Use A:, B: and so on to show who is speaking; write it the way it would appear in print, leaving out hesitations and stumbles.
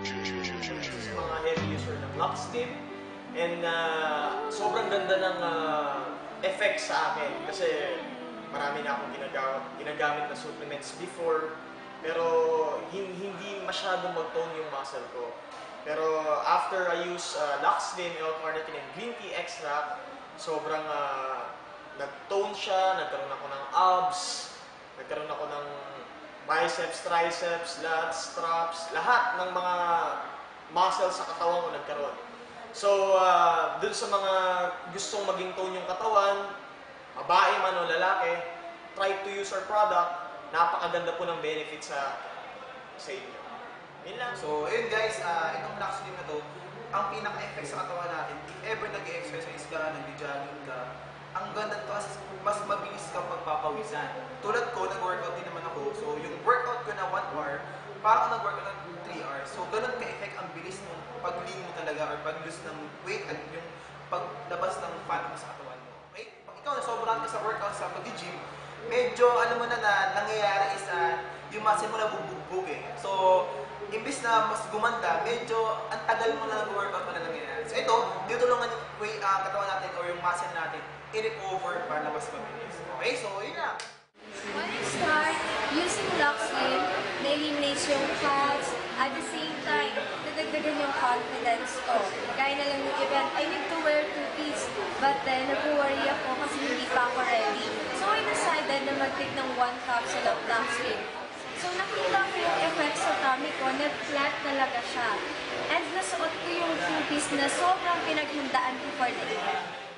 A: Sa mga heavy user ng Luxtim. And sobrang ganda ng effect sa akin kasi marami na akong ginagamit na supplements before, pero hindi masyadong mag-tone yung muscle ko. Pero after I use Luxtim, L-carnitine, and green tea extract, sobrang nag-tone siya, nagkaroon ako ng abs, nagkaroon ako ng biceps, triceps, lats, traps, lahat ng mga muscles sa katawan ko nagkaroon. So, dun sa mga gustong maging tone yung katawan, babae man o lalaki, try to use our product. Napakaganda po ng benefit sa inyo. Yun lang.
B: So, ayun guys, itong Luxtim na to, ang pinaka-effect sa katawan natin, if ever nag-exercise ka, nag-jogging ka, ang ganda to kasi mas mabilis ka pagpapawisan. Tulad ko, nag-workout din naman ako. So, yung workout ko na 1 hour, parang nag-workout na 3 hours. So, ganun ka-effect ang bilis ng pag-lean mo talaga or pag-lose ng weight at yung paglabas ng fat mo sa katawan mo. Okay? Pag ikaw nasobrahan ka sa workout sa pag-gym, medyo alam mo na nangyayari is yung muscle mo nabubugbog eh. So, imbis na mas gumanda, medyo ang tagal mo na nag-workout mo na nangyayari. So, ito, tutulungan yung katawan natin or yung muscle natin i-recover para mas mabilis. Okay? So, yun na.
C: When I start using Luxtim, na-eliminates yung fats, at the same time, nadagdagan yung confidence ko. Gaya na lang yung event, I need to wear 2-piece, but then nag-worry ako kasi hindi pa ako ready. So I decided na mag-take ng 1 capsule of Luxtim. So nakita ko yung effect sa tummy ko, net-flat talaga siya. And nasuot ko yung 2-piece na sobrang pinaghandaan ko for the event.